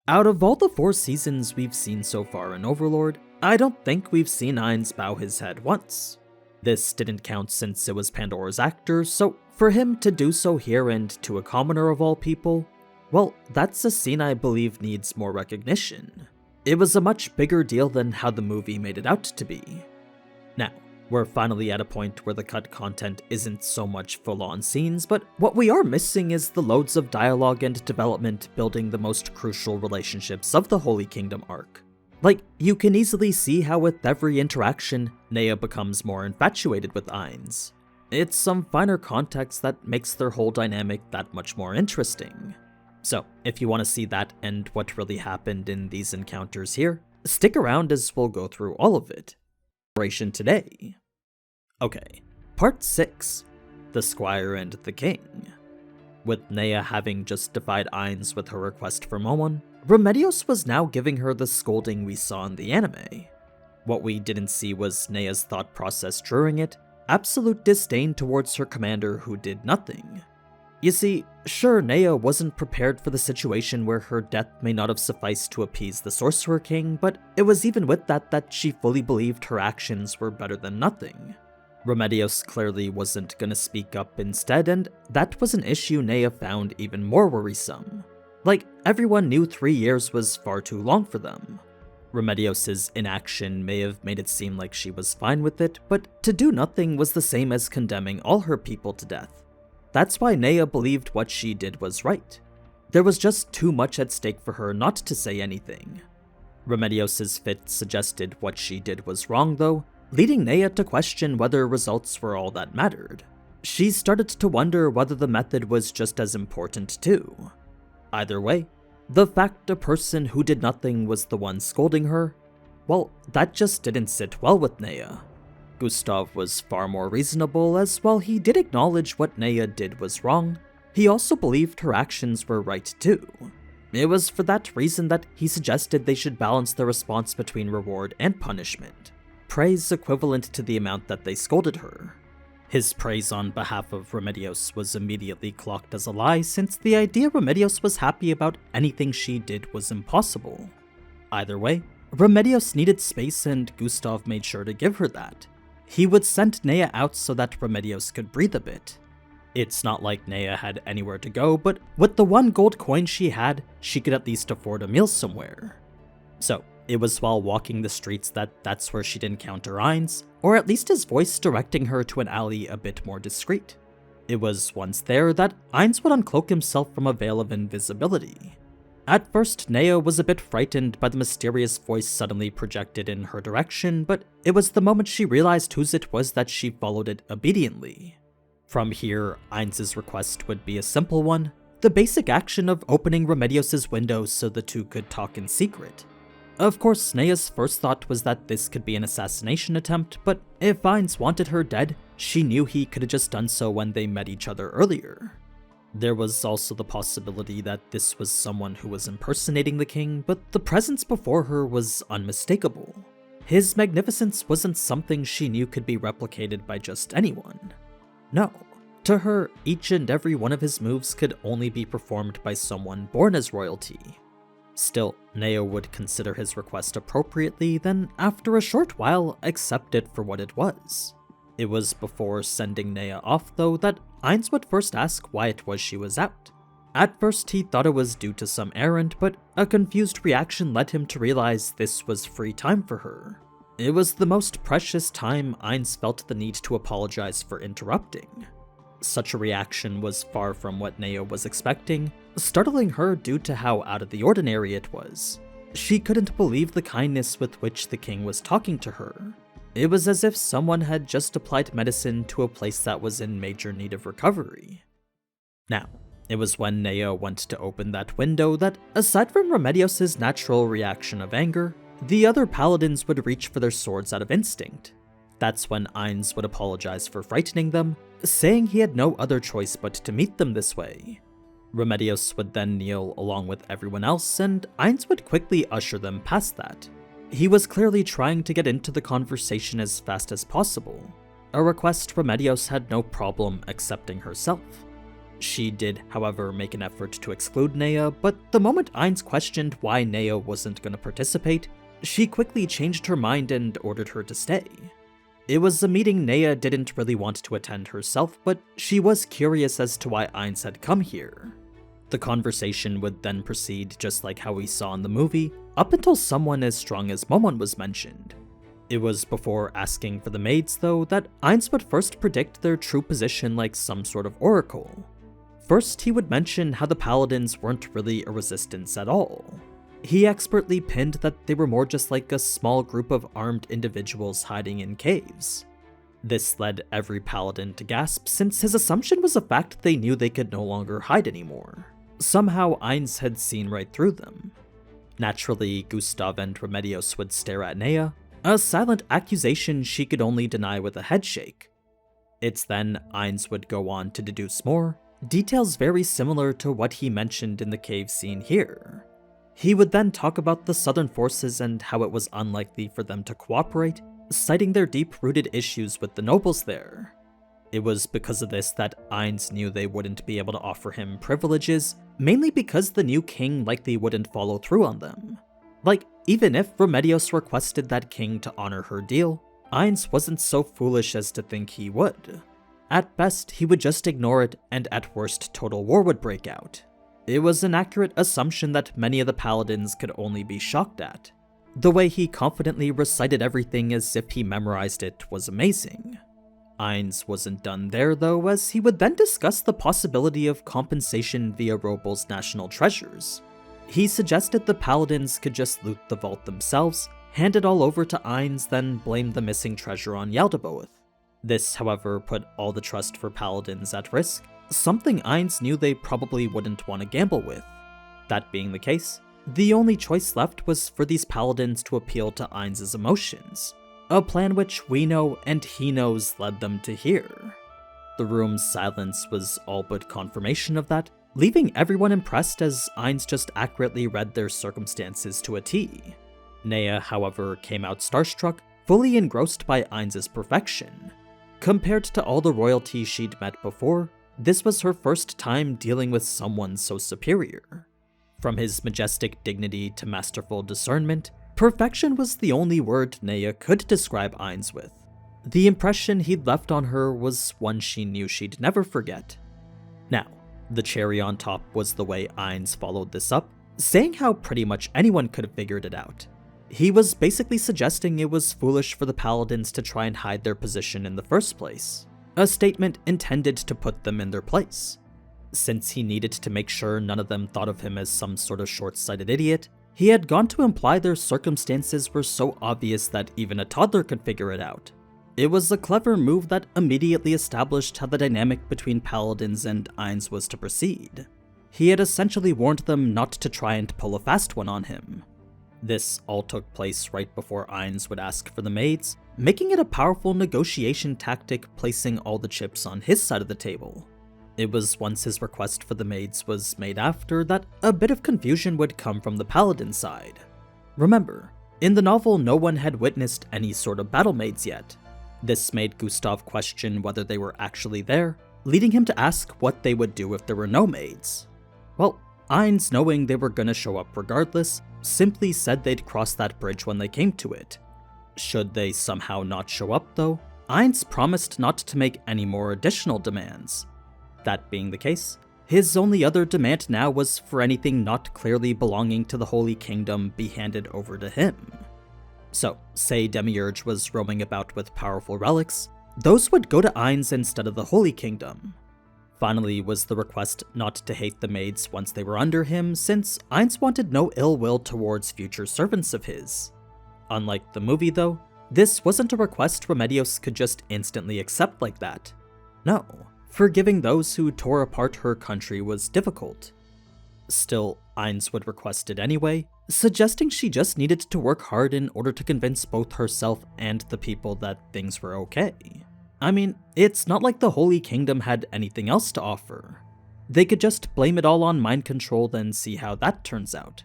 Out of all the 4 seasons we've seen so far in Overlord, I don't think we've seen Ainz bow his head once. This didn't count since it was Pandora's actor, so for him to do so here and to a commoner of all people, well, that's a scene I believe needs more recognition. It was a much bigger deal than how the movie made it out to be. Now, we're finally at a point where the cut content isn't so much full-on scenes, but what we are missing is the loads of dialogue and development building the most crucial relationships of the Holy Kingdom arc. Like, you can easily see how with every interaction, Neia becomes more infatuated with Ainz. It's some finer context that makes their whole dynamic that much more interesting. So, if you want to see that and what really happened in these encounters here, stick around as we'll go through all of it. Today. Okay, Part 6, The Squire and the King. With Neia having just defied Ainz with her request for Momon, Remedios was now giving her the scolding we saw in the anime. What we didn't see was Neia's thought process during it, absolute disdain towards her commander who did nothing. You see, sure, Neia wasn't prepared for the situation where her death may not have sufficed to appease the Sorcerer King, but it was even with that she fully believed her actions were better than nothing. Remedios clearly wasn't gonna speak up instead, and that was an issue Neia found even more worrisome. Like, everyone knew 3 years was far too long for them. Remedios' inaction may have made it seem like she was fine with it, but to do nothing was the same as condemning all her people to death. That's why Neia believed what she did was right. There was just too much at stake for her not to say anything. Remedios' fit suggested what she did was wrong though, leading Neia to question whether results were all that mattered. She started to wonder whether the method was just as important too. Either way, the fact a person who did nothing was the one scolding her, well, that just didn't sit well with Neia. Gustav was far more reasonable, as while he did acknowledge what Neia did was wrong, he also believed her actions were right too. It was for that reason that he suggested they should balance the response between reward and punishment, praise equivalent to the amount that they scolded her. His praise on behalf of Remedios was immediately clocked as a lie, since the idea Remedios was happy about anything she did was impossible. Either way, Remedios needed space and Gustav made sure to give her that. He would send Neia out so that Remedios could breathe a bit. It's not like Neia had anywhere to go, but with the 1 gold coin she had, she could at least afford a meal somewhere. So, it was while walking the streets that's where she'd encounter Ainz, or at least his voice directing her to an alley a bit more discreet. It was once there that Ainz would uncloak himself from a veil of invisibility. At first, Neia was a bit frightened by the mysterious voice suddenly projected in her direction, but it was the moment she realized whose it was that she followed it obediently. From here, Ainz's request would be a simple one, the basic action of opening Remedios' window so the two could talk in secret. Of course, Neia's first thought was that this could be an assassination attempt, but if Ainz wanted her dead, she knew he could have just done so when they met each other earlier. There was also the possibility that this was someone who was impersonating the king, but the presence before her was unmistakable. His magnificence wasn't something she knew could be replicated by just anyone. No. To her, each and every one of his moves could only be performed by someone born as royalty. Still, Neia would consider his request appropriately, then after a short while accept it for what it was. It was before sending Neia off though that Ainz would first ask why it was she was out. At first he thought it was due to some errand, but a confused reaction led him to realize this was free time for her. It was the most precious time Ainz felt the need to apologize for interrupting. Such a reaction was far from what Neia was expecting, startling her due to how out of the ordinary it was. She couldn't believe the kindness with which the king was talking to her. It was as if someone had just applied medicine to a place that was in major need of recovery. Now, it was when Neia went to open that window that, aside from Remedios' natural reaction of anger, the other paladins would reach for their swords out of instinct. That's when Ainz would apologize for frightening them, saying he had no other choice but to meet them this way. Remedios would then kneel along with everyone else, and Ainz would quickly usher them past that. He was clearly trying to get into the conversation as fast as possible, a request Remedios had no problem accepting herself. She did, however, make an effort to exclude Neia, but the moment Ainz questioned why Neia wasn't going to participate, she quickly changed her mind and ordered her to stay. It was a meeting Neia didn't really want to attend herself, but she was curious as to why Ainz had come here. The conversation would then proceed just like how we saw in the movie, up until someone as strong as Momon was mentioned. It was before asking for the maids, though, that Ainz would first predict their true position like some sort of oracle. First, he would mention how the Paladins weren't really a resistance at all. He expertly pinned that they were more just like a small group of armed individuals hiding in caves. This led every Paladin to gasp, since his assumption was the fact they knew they could no longer hide anymore. Somehow, Ainz had seen right through them. Naturally, Gustav and Remedios would stare at Neia, a silent accusation she could only deny with a headshake. It's then Ainz would go on to deduce more, details very similar to what he mentioned in the cave scene here. He would then talk about the Southern forces and how it was unlikely for them to cooperate, citing their deep-rooted issues with the nobles there. It was because of this that Ainz knew they wouldn't be able to offer him privileges, mainly because the new king likely wouldn't follow through on them. Like, even if Remedios requested that king to honor her deal, Ainz wasn't so foolish as to think he would. At best, he would just ignore it, and at worst, total war would break out. It was an accurate assumption that many of the Paladins could only be shocked at. The way he confidently recited everything as if he memorized it was amazing. Ainz wasn't done there though, as he would then discuss the possibility of compensation via Robol's national treasures. He suggested the Paladins could just loot the vault themselves, hand it all over to Ainz, then blame the missing treasure on Yaldabaoth. This, however, put all the trust for Paladins at risk, something Ainz knew they probably wouldn't want to gamble with. That being the case, the only choice left was for these Paladins to appeal to Ainz's emotions, a plan which we know and he knows led them to here. The room's silence was all but confirmation of that, leaving everyone impressed as Ainz just accurately read their circumstances to a T. Neia, however, came out starstruck, fully engrossed by Ainz's perfection. Compared to all the royalty she'd met before, this was her first time dealing with someone so superior. From his majestic dignity to masterful discernment, perfection was the only word Neia could describe Ainz with. The impression he'd left on her was one she knew she'd never forget. Now, the cherry on top was the way Ainz followed this up, saying how pretty much anyone could have figured it out. He was basically suggesting it was foolish for the Paladins to try and hide their position in the first place, a statement intended to put them in their place. Since he needed to make sure none of them thought of him as some sort of short-sighted idiot, he had gone to imply their circumstances were so obvious that even a toddler could figure it out. It was a clever move that immediately established how the dynamic between Paladins and Ainz was to proceed. He had essentially warned them not to try and pull a fast one on him. This all took place right before Ainz would ask for the maids, making it a powerful negotiation tactic, placing all the chips on his side of the table. It was once his request for the maids was made after that a bit of confusion would come from the Paladin side. Remember, in the novel no one had witnessed any sort of battle maids yet. This made Gustav question whether they were actually there, leading him to ask what they would do if there were no maids. Well, Ainz, knowing they were gonna show up regardless, simply said they'd cross that bridge when they came to it. Should they somehow not show up though, Ainz promised not to make any more additional demands. That being the case, his only other demand now was for anything not clearly belonging to the Holy Kingdom be handed over to him. So, say Demiurge was roaming about with powerful relics, those would go to Ainz instead of the Holy Kingdom. Finally was the request not to hate the maids once they were under him, since Ainz wanted no ill will towards future servants of his. Unlike the movie though, this wasn't a request Remedios could just instantly accept like that. No, forgiving those who tore apart her country was difficult. Still, Ainz would request it anyway, suggesting she just needed to work hard in order to convince both herself and the people that things were okay. I mean, it's not like the Holy Kingdom had anything else to offer. They could just blame it all on mind control, then see how that turns out.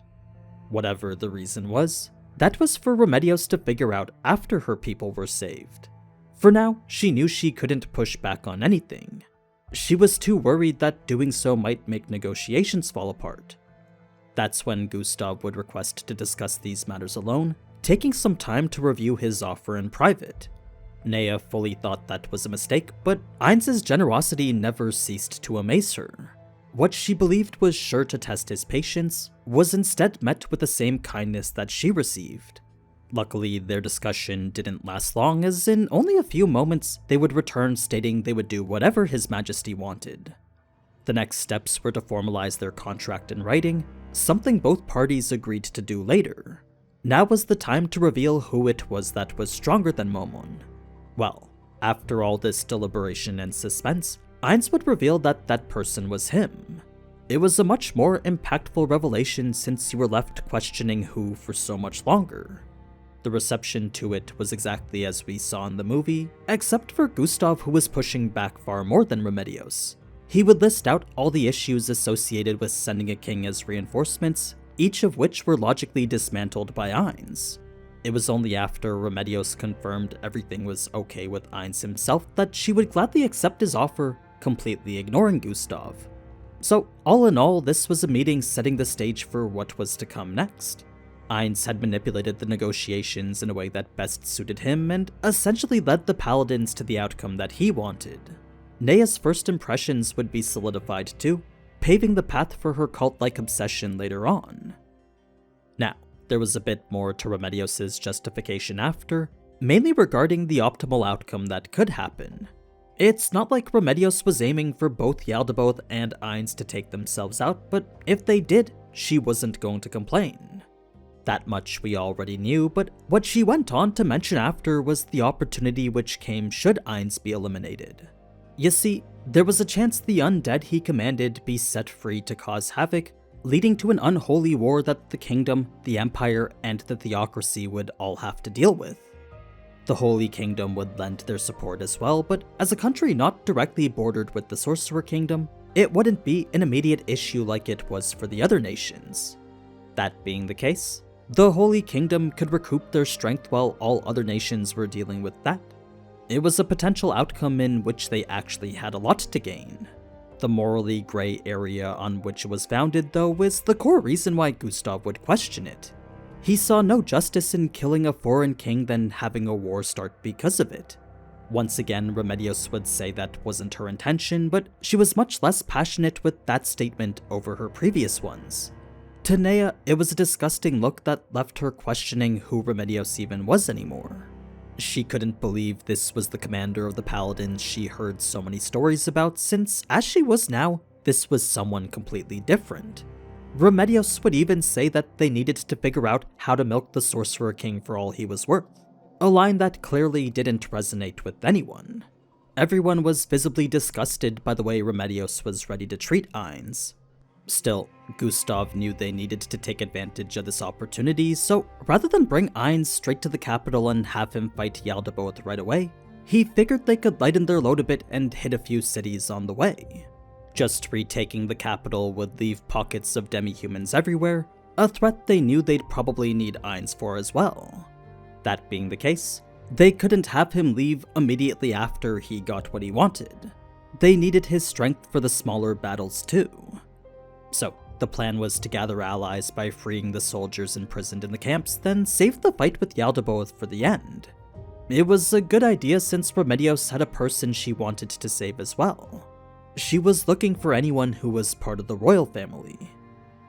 Whatever the reason was, that was for Remedios to figure out after her people were saved. For now, she knew she couldn't push back on anything. She was too worried that doing so might make negotiations fall apart. That's when Gustav would request to discuss these matters alone, taking some time to review his offer in private. Neia fully thought that was a mistake, but Ainz's generosity never ceased to amaze her. What she believed was sure to test his patience was instead met with the same kindness that she received. Luckily, their discussion didn't last long, as in only a few moments they would return stating they would do whatever His Majesty wanted. The next steps were to formalize their contract in writing, something both parties agreed to do later. Now was the time to reveal who it was that was stronger than Momon. Well, after all this deliberation and suspense, Ainz would reveal that that person was him. It was a much more impactful revelation since you were left questioning who for so much longer. The reception to it was exactly as we saw in the movie, except for Gustav, who was pushing back far more than Remedios. He would list out all the issues associated with sending a king as reinforcements, each of which were logically dismantled by Ainz. It was only after Remedios confirmed everything was okay with Ainz himself that she would gladly accept his offer, completely ignoring Gustav. So, all in all, this was a meeting setting the stage for what was to come next. Ainz had manipulated the negotiations in a way that best suited him and essentially led the Paladins to the outcome that he wanted. Neia's first impressions would be solidified too, paving the path for her cult-like obsession later on. Now, there was a bit more to Remedios' justification after, mainly regarding the optimal outcome that could happen. It's not like Remedios was aiming for both Yaldabaoth and Ainz to take themselves out, but if they did, she wasn't going to complain. That much we already knew, but what she went on to mention after was the opportunity which came should Ainz be eliminated. You see, there was a chance the undead he commanded be set free to cause havoc, leading to an unholy war that the kingdom, the empire, and the theocracy would all have to deal with. The Holy Kingdom would lend their support as well, but as a country not directly bordered with the Sorcerer Kingdom, it wouldn't be an immediate issue like it was for the other nations. That being the case, the Holy Kingdom could recoup their strength while all other nations were dealing with that. It was a potential outcome in which they actually had a lot to gain. The morally gray area on which it was founded, though, is the core reason why Gustav would question it. He saw no justice in killing a foreign king than having a war start because of it. Once again, Remedios would say that wasn't her intention, but she was much less passionate with that statement over her previous ones. To Neia, it was a disgusting look that left her questioning who Remedios even was anymore. She couldn't believe this was the commander of the Paladins she heard so many stories about, since, as she was now, this was someone completely different. Remedios would even say that they needed to figure out how to milk the Sorcerer King for all he was worth, a line that clearly didn't resonate with anyone. Everyone was visibly disgusted by the way Remedios was ready to treat Ainz. Still, Gustav knew they needed to take advantage of this opportunity, so rather than bring Ainz straight to the capital and have him fight Yaldabaoth right away, he figured they could lighten their load a bit and hit a few cities on the way. Just retaking the capital would leave pockets of demi-humans everywhere, a threat they knew they'd probably need Ainz for as well. That being the case, they couldn't have him leave immediately after he got what he wanted. They needed his strength for the smaller battles too. So, the plan was to gather allies by freeing the soldiers imprisoned in the camps, then save the fight with Yaldabaoth for the end. It was a good idea since Remedios had a person she wanted to save as well. She was looking for anyone who was part of the royal family.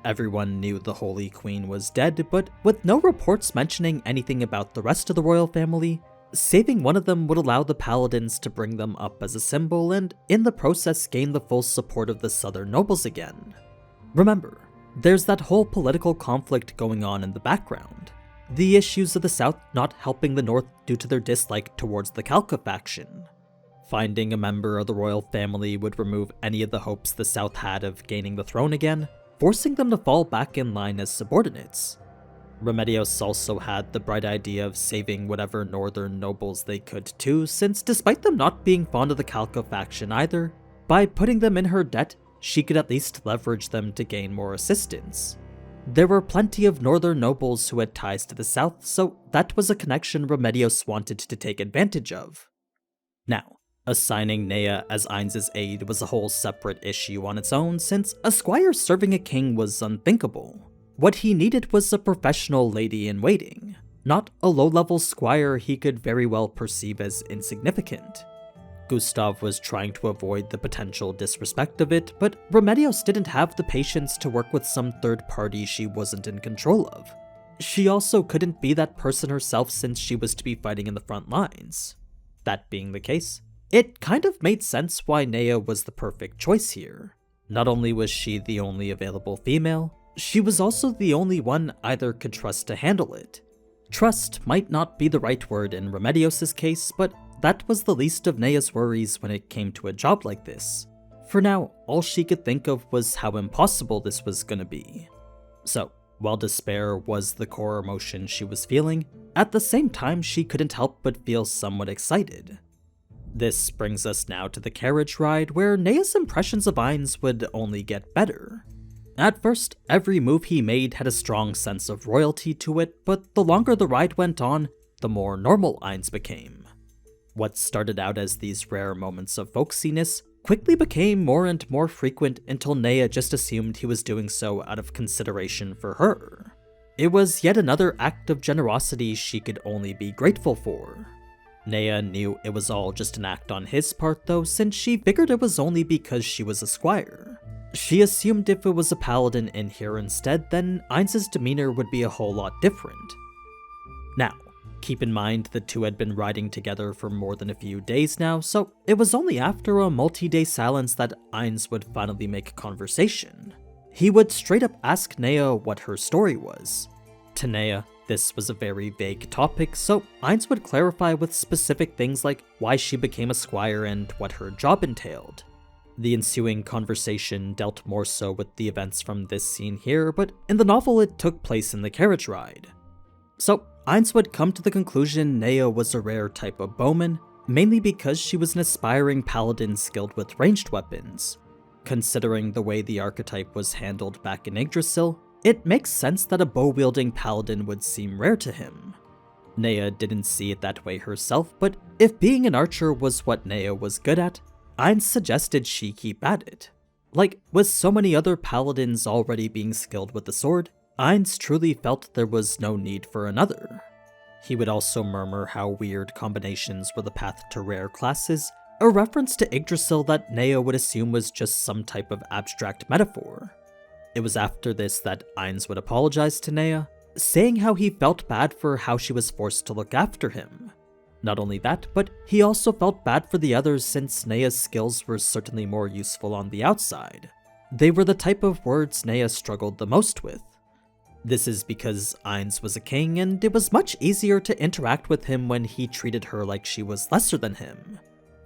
Everyone knew the Holy Queen was dead, but with no reports mentioning anything about the rest of the royal family, saving one of them would allow the Paladins to bring them up as a symbol and in the process gain the full support of the southern nobles again. Remember, there's that whole political conflict going on in the background. The issues of the south not helping the north due to their dislike towards the Kalka faction. Finding a member of the royal family would remove any of the hopes the south had of gaining the throne again, forcing them to fall back in line as subordinates. Remedios also had the bright idea of saving whatever northern nobles they could too, since despite them not being fond of the Kalka faction either, by putting them in her debt, she could at least leverage them to gain more assistance. There were plenty of northern nobles who had ties to the south, so that was a connection Remedios wanted to take advantage of. Now, Assigning Neia as Ainz's aide was a whole separate issue on its own, since a squire serving a king was unthinkable. What he needed was a professional lady-in-waiting, not a low-level squire he could very well perceive as insignificant. Gustav was trying to avoid the potential disrespect of it, but Remedios didn't have the patience to work with some third party she wasn't in control of. She also couldn't be that person herself since she was to be fighting in the front lines. That being the case, it kind of made sense why Neia was the perfect choice here. Not only was she the only available female, she was also the only one either could trust to handle it. Trust might not be the right word in Remedios' case, but that was the least of Neia's worries when it came to a job like this. For now, all she could think of was how impossible this was gonna be. So, while despair was the core emotion she was feeling, at the same time she couldn't help but feel somewhat excited. This brings us now to the carriage ride, where Neia's impressions of Ainz would only get better. At first, every move he made had a strong sense of royalty to it, but the longer the ride went on, the more normal Ainz became. What started out as these rare moments of folksiness quickly became more and more frequent until Neia just assumed he was doing so out of consideration for her. It was yet another act of generosity she could only be grateful for. Neia knew it was all just an act on his part though, since she figured it was only because she was a squire. She assumed if it was a paladin in here instead, then Ainz's demeanor would be a whole lot different. Now, keep in mind the two had been riding together for more than a few days now, so it was only after a multi-day silence that Ainz would finally make conversation. He would straight up ask Neia what her story was. To Neia, this was a very vague topic, so Ainz would clarify with specific things like why she became a squire and what her job entailed. The ensuing conversation dealt more so with the events from this scene here, but in the novel it took place in the carriage ride. So, Ainz would come to the conclusion Neia was a rare type of bowman, mainly because she was an aspiring paladin skilled with ranged weapons. Considering the way the archetype was handled back in Yggdrasil, it makes sense that a bow-wielding paladin would seem rare to him. Neia didn't see it that way herself, but if being an archer was what Neia was good at, Ainz suggested she keep at it. Like, with so many other paladins already being skilled with the sword, Ainz truly felt there was no need for another. He would also murmur how weird combinations were the path to rare classes, a reference to Yggdrasil that Neia would assume was just some type of abstract metaphor. It was after this that Ainz would apologize to Neia, saying how he felt bad for how she was forced to look after him. Not only that, but he also felt bad for the others since Neia's skills were certainly more useful on the outside. They were the type of words Neia struggled the most with. This is because Ainz was a king, and it was much easier to interact with him when he treated her like she was lesser than him.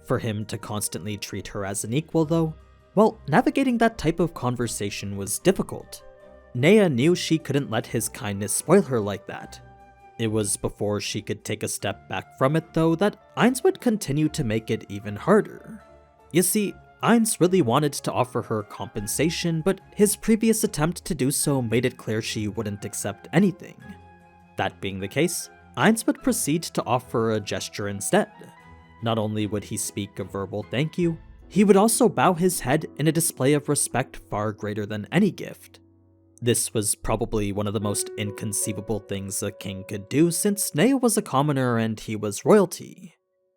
For him to constantly treat her as an equal though, well, navigating that type of conversation was difficult. Neia knew she couldn't let his kindness spoil her like that. It was before she could take a step back from it though that Ainz would continue to make it even harder. You see, Ainz really wanted to offer her compensation, but his previous attempt to do so made it clear she wouldn't accept anything. That being the case, Ainz would proceed to offer a gesture instead. Not only would he speak a verbal thank you, he would also bow his head in a display of respect far greater than any gift. This was probably one of the most inconceivable things a king could do since Neia was a commoner and he was royalty.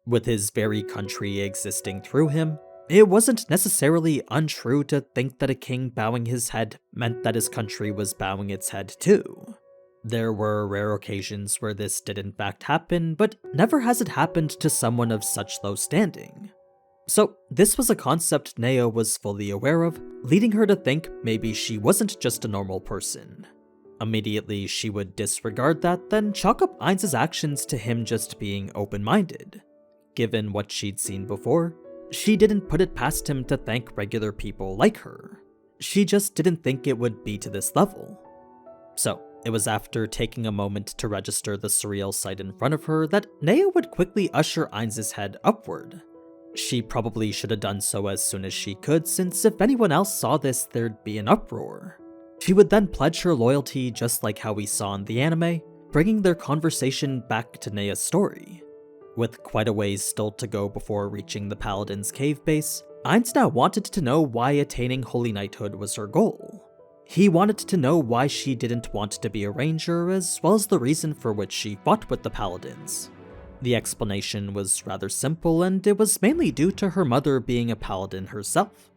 With his very country existing through him, it wasn't necessarily untrue to think that a king bowing his head meant that his country was bowing its head too. There were rare occasions where this did in fact happen, but never has it happened to someone of such low standing. So this was a concept Neia was fully aware of, leading her to think maybe she wasn't just a normal person. Immediately she would disregard that, then chalk up Ainz's actions to him just being open-minded. Given what she'd seen before, she didn't put it past him to thank regular people like her. She just didn't think it would be to this level. So, it was after taking a moment to register the surreal sight in front of her that Neia would quickly usher Ainz's head upward. She probably should have done so as soon as she could, since if anyone else saw this, there'd be an uproar. She would then pledge her loyalty just like how we saw in the anime, bringing their conversation back to Neia's story. With quite a ways still to go before reaching the Paladins' cave base, Ainz now wanted to know why attaining Holy Knighthood was her goal. He wanted to know why she didn't want to be a ranger, as well as the reason for which she fought with the Paladins. The explanation was rather simple, and it was mainly due to her mother being a paladin herself.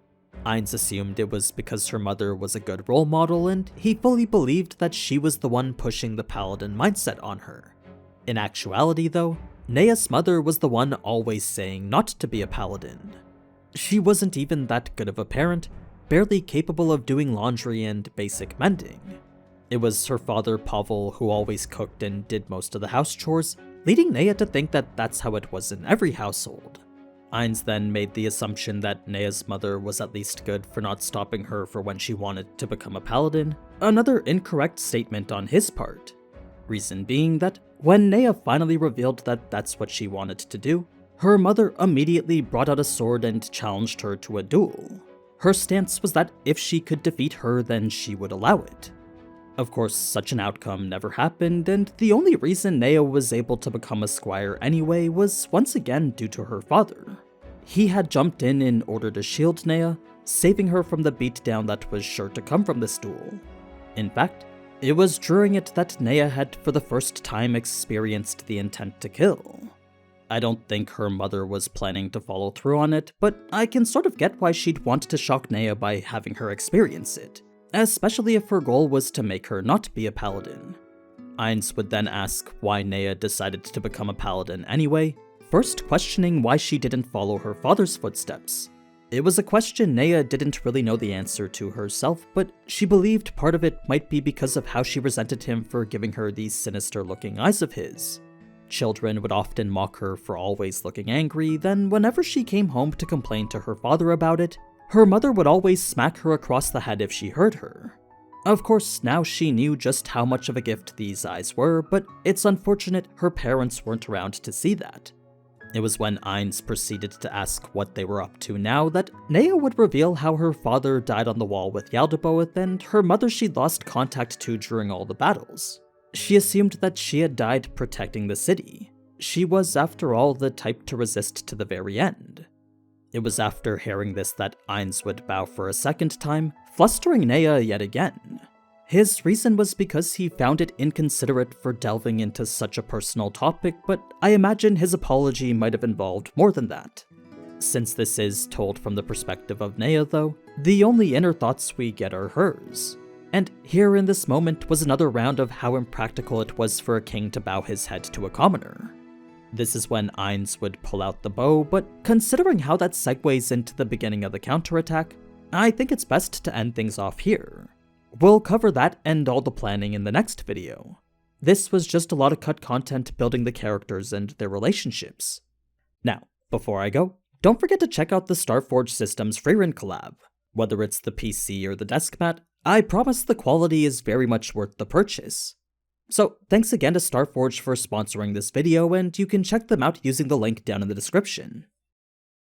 Ainz assumed it was because her mother was a good role model, and he fully believed that she was the one pushing the paladin mindset on her. In actuality though, Neia's mother was the one always saying not to be a paladin. She wasn't even that good of a parent, barely capable of doing laundry and basic mending. It was her father Pavel who always cooked and did most of the house chores, leading Neia to think that that's how it was in every household. Ainz then made the assumption that Neia's mother was at least good for not stopping her for when she wanted to become a paladin, another incorrect statement on his part. Reason being that when Neia finally revealed that that's what she wanted to do, her mother immediately brought out a sword and challenged her to a duel. Her stance was that if she could defeat her, then she would allow it. Of course, such an outcome never happened, and the only reason Neia was able to become a squire anyway was once again due to her father. He had jumped in order to shield Neia, saving her from the beatdown that was sure to come from this duel. In fact, it was during it that Neia had for the first time experienced the intent to kill. I don't think her mother was planning to follow through on it, but I can sort of get why she'd want to shock Neia by having her experience it, especially if her goal was to make her not be a paladin. Ainz would then ask why Neia decided to become a paladin anyway, first questioning why she didn't follow her father's footsteps. It was a question Neia didn't really know the answer to herself, but she believed part of it might be because of how she resented him for giving her these sinister-looking eyes of his. Children would often mock her for always looking angry, then whenever she came home to complain to her father about it, her mother would always smack her across the head if she heard her. Of course, now she knew just how much of a gift these eyes were, but it's unfortunate her parents weren't around to see that. It was when Ainz proceeded to ask what they were up to now that Neia would reveal how her father died on the wall with Yaldabaoth and her mother she'd lost contact to during all the battles. She assumed that she had died protecting the city. She was, after all, the type to resist to the very end. It was after hearing this that Ainz would bow for a second time, flustering Neia yet again. His reason was because he found it inconsiderate for delving into such a personal topic, but I imagine his apology might have involved more than that. Since this is told from the perspective of Neia though, the only inner thoughts we get are hers. And here in this moment was another round of how impractical it was for a king to bow his head to a commoner. This is when Ainz would pull out the bow, but considering how that segues into the beginning of the counterattack, I think it's best to end things off here. We'll cover that and all the planning in the next video. This was just a lot of cut content building the characters and their relationships. Now, before I go, don't forget to check out the Starforge Systems Freerun collab. Whether it's the PC or the desk mat, I promise the quality is very much worth the purchase. So thanks again to Starforge for sponsoring this video, and you can check them out using the link down in the description.